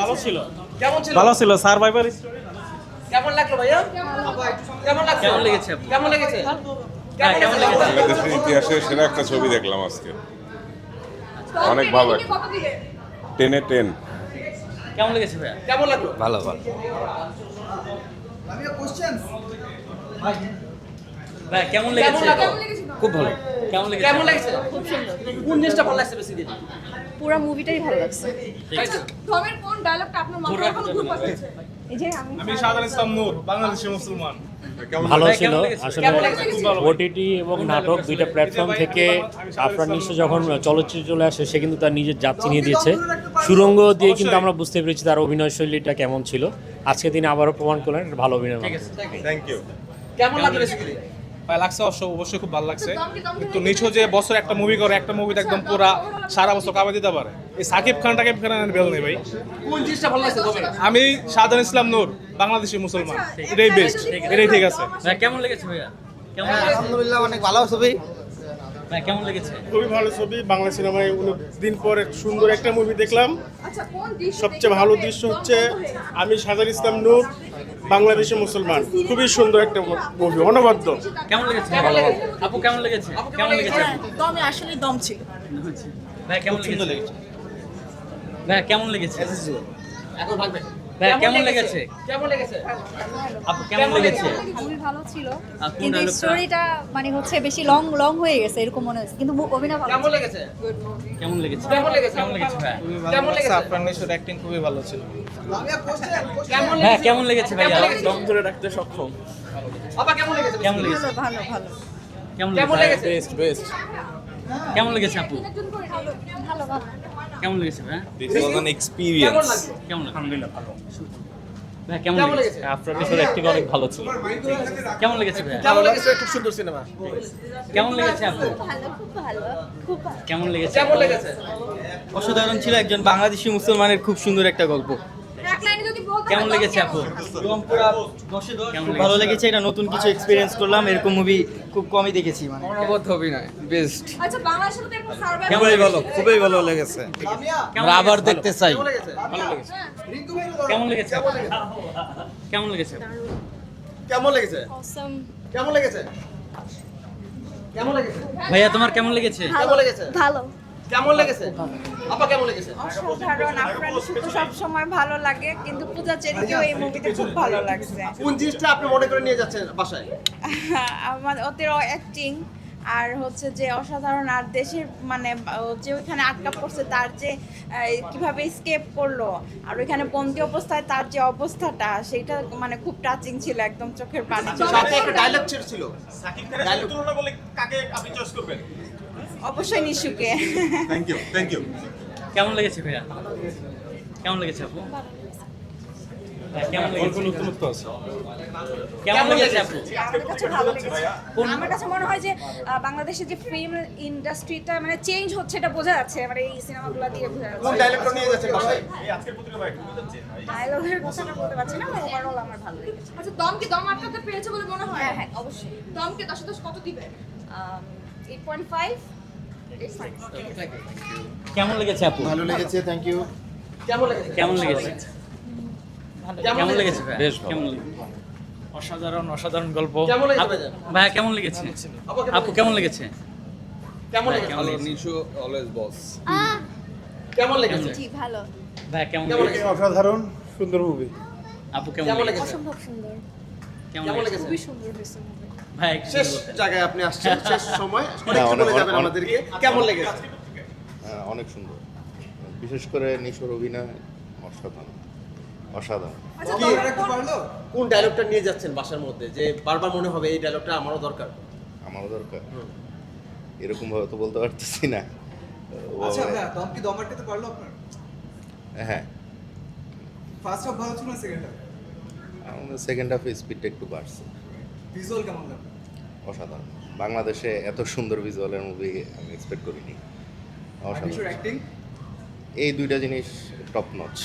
ভালো ছিল। কেমন ছিল? ভালো ছিল সারভাইভার স্টোরি। কেমন লাগলো ভাইয়া? কেমন লাগছে? কেমন লেগেছে? কেমন লেগেছে? কেমন লেগেছে? বাংলাদেশের ইতিহাসে সেরা একটা ছবি দেখলাম আজকে। অনেক ভালো একটা। 10-এ 10। কেমন লেগেছে ভাইয়া? কেমন লাগলো? ভালো ভালো। ভাইয়া কেমন লেগেছে? খুব ভালো। কেমন লেগেছে? কেমন লাগছে? খুব সুন্দর। কোন জিনিসটা ভালো লাগছে বেশি দিন? পুরো মুভিটাই ভালো লাগছে। ঠিক আছে। টমের কোন ডায়লগটা আপনার মাথায় এখনো ঘুরপাক খাচ্ছে? এই যে আমি আমি শাহজাহান ইসলাম নূর, বাংলাদেশি মুসলমান। ভালো ভাই, ছিল কেমন লেগেছে? আসলে। কেমন লেগেছে? ওটিটি এবং নাটক দুইটা প্ল্যাটফর্ম থেকে আফরান নিশো যখন চলচ্চিত্র চলে আসে সে কিন্তু তার নিজের জাত চিনিয়ে দিয়েছে। সুরঙ্গ দিয়ে কিন্তু আমরা বুঝতে পেরেছি তার অভিনয় শৈলীটা কেমন ছিল। আজকে তিনি আবারও প্রমাণ করলেন একটা ভালো অভিনয়। ঠিক আছে। Thank you. কেমন লাগলো বেসিক্যালি? ভাই লাগছে অবশ্যই খুব ভালো লাগছে। কিন্তু নিছো যে বছর একটা মুভি করে, একটা মুভিতে একদম পুরা সারা বছর কামে দিতে পারে। এই সাকিব খান বেল নেই ভাই। কোন জিনিসটা ভালো লাগছে তবে? আমি শাহজাহান ইসলাম নূর, বাংলাদেশি মুসলমান, এটাই বেস্ট, এটাই ঠিক আছে। ভাইয়া কেমন লেগেছে ভাইয়া? কেমন লেগেছে? আলহামদুলিল্লাহ অনেক ভালো ছবি। ভাইয়া কেমন লেগেছে? খুবই ভালো ছবি। বাংলা সিনেমায় অনেক দিন পর সুন্দর একটা মুভি দেখলাম। আচ্ছা কোন দৃশ্য সবচেয়ে ভালো দৃশ্য হচ্ছে আমি শাহজাহান ইসলাম নূর, বাংলাদেশি মুসলমান। খুবই সুন্দর একটা মুভি, অনবদ্য। কেমন লেগেছে? আপু কেমন লেগেছে? কেমন লেগেছে? দমে আসলে দম ছিল। ভাইয়া কেমন লেগেছে? ভাইয়া কেমন লেগেছে? এখন ভাগবে। ভাইয়া কেমন লেগেছে? কেমন লেগেছে? আপু কেমন লেগেছে? খুবই ভালো ছিল। আর কোন কিন্তু dialogue-টা? স্টোরিটা মানে হচ্ছে বেশি লং লং হয়ে গেছে এরকম মনে হচ্ছে। কিন্তু অভিনয় ভালো। কেমন লেগেছে? কেমন লেগেছে? কেমন লেগেছে? কেমন লেগেছে ভাইয়া? কেমন লেগেছে? আফরান নিশোর অ্যাক্টিং খুবই ভালো ছিল। কেমন হ্যাঁ লেগেছে? কেমন লেগেছে ভাইয়া? কেমন লেগেছে? দম ধরে রাখতে সক্ষম। আপা কেমন লেগেছে? কেমন লেগেছে? ভালো ভালো। কেমন কেমন লেগেছে? লেগেছে? বেস্ট। কেমন লেগেছে আপু? ভালো ভালো। কেমন লেগেছে ভাইয়া? দিস ওয়াজ অ্যান কেমন এক্সপেরিয়েন্স। লাগছে? কেমন লাগলো? আলহামদুলিল্লাহ ভালো। ভাইয়া কেমন কেমন লেগেছে? লেগেছে? আফরান নিশোর অ্যাক্টিং অনেক ভালো ছিল। কেমন লেগেছে ভাইয়া? কেমন লেগেছে? খুব সুন্দর সিনেমা। কেমন লেগেছে আপু? ভালো খুব ভালো। খুব ভালো। কেমন লেগেছে? কেমন লেগেছে? অসাধারণ ছিল, একজন বাংলাদেশি মুসলমানের খুব সুন্দর একটা গল্প। এক লাইনে যদি বলতে কেমন লেগেছে আপু? একদম পুরো 10-এ 10। কেমন খুব লেগেছে? ভালো লেগেছে, এটা নতুন কিছু এক্সপিরিয়েন্স করলাম, এরকম মুভি খুব কমই দেখেছি। মানে অনবদ্য অভিনয়, বেস্ট। আচ্ছা বাংলাদেশের মধ্যে এরকম সার্ভাইভ কেমন লেগেছে? খুবই ভালো লেগেছে। কেমন আবার লেগেছে? দেখতে চাই। কেমন লেগেছে? কেমন লেগেছে? কেমন লেগেছে? কেমন লেগেছে? অসম। কেমন লেগেছে? কেমন লেগেছে? ভাইয়া তোমার কেমন লেগেছে? কেমন লেগেছে? ভালো। কেমন লেগেছে? আপা কেমন লেগেছে? অসাধারণ। আপনার শুধু সব সময় ভালো লাগে, কিন্তু পূজা চেরিকেও এই মুভিতে খুব ভালো লাগছে। কোন জিনিসটা আপনি মনে করে নিয়ে যাচ্ছেন বাসায়? আমার ওদের অ্যাক্টিং আর হচ্ছে যে অসাধারণ, আর দেশের মানে যে ওইখানে আটকা পড়ছে তার যে কিভাবে স্কেপ করলো, আর ওইখানে বন্দি অবস্থায় তার যে অবস্থাটা, সেটা মানে খুব টাচিং ছিল, একদম চোখের পানি চলে সাথে একটা আসলো। ডায়লগ ছিল। ডায়লগ অবশ্যই নিশুকে। Thank you. কেমন লেগেছে ভাইয়া? কেমন লেগেছে আপু? ভাইয়া, কেমন লেগেছে? কেমন লেগেছে আপু? আমার কাছে ভালো লেগেছে। আমার কাছে মনে হয় যে বাংলাদেশের যে ফিল্ম ইন্ডাস্ট্রিটা মানে চেঞ্জ হচ্ছে, এটা বোঝা যাচ্ছে মানে এই সিনেমাগুলো দিয়ে বোঝা কোন যাচ্ছে। ডায়লগটা নিয়ে যাচ্ছেন বাসায়? ডায়লগের কথাটা বলতে পারছি না, ওভারঅল আমার ভালো লেগেছে। আচ্ছা দম কি দম আটকাতে পেরেছে বলে মনে হয়? হ্যাঁ হ্যাঁ অবশ্যই। দমকে 10 10 কত দিবে? 8.5। কেমন লেগেছে আপু? ভালো লেগেছে, থ্যাংক ইউ। কেমন লেগেছে? কেমন লেগেছে? কেমন লেগেছে ভাইয়া? বেশ ভালো। কেমন লেগেছে? অসাধারণ গল্প। কেমন লেগেছে আপু- ভাইজান? ভাইয়া কেমন লেগেছে? আপু কেমন লেগেছে? কেমন লেগেছে? ভালো, নিশু অলওয়েজ বস। কেমন লেগেছে? জি ভালো। ভাইয়া কেমন কেমন লেগেছে? লেগেছে? অসাধারণ সুন্দর মুভি। আপু কেমন কেমন লেগেছে? লেগেছে? অসম্ভব সুন্দর। কেমন কেমন লেগেছে? লেগেছে? খুবই সুন্দর হয়েছে movie। ভাই একটু শেষ বলতেন। জায়গায় আপনি আসছেন, শেষ সময় হ্যাঁ, অনেক অনেক- বলে যাবেন অনেক- আমাদেরকে। কেমন লেগেছে? অনেক সুন্দর, বিশেষ করে নিশোর অভিনয় অসাধারণ। অসাধারণ। আচ্ছা কি? দমের কোন কোন ডায়লগটা নিয়ে যাচ্ছেন বাসার মধ্যে যে বারবার মনে হবে এই ডায়লগটা আমারও দরকার? আমারও দরকার, এরকম ভাবে তো বলতে পারতেছি না। আচ্ছা ভাইয়া, দম কি দম আটকাতে পারলো আপনার? হ্যাঁ, ফার্স্ট হাফ ভালো ছিল না সেকেন্ড হাফ? আমাদের সেকেন্ড হাফে স্পিডটা একটু বাড়ছে। ভিজুয়াল কেমন লাগলো? অসাধারণ। বাংলাদেশে এত সুন্দর ভিজুয়ালের মুভি আমি এক্সপেক্ট করিনি। আর নিশুর অসাধারণ। অ্যাক্টিং? এই দুইটা জিনিস টপ নচ।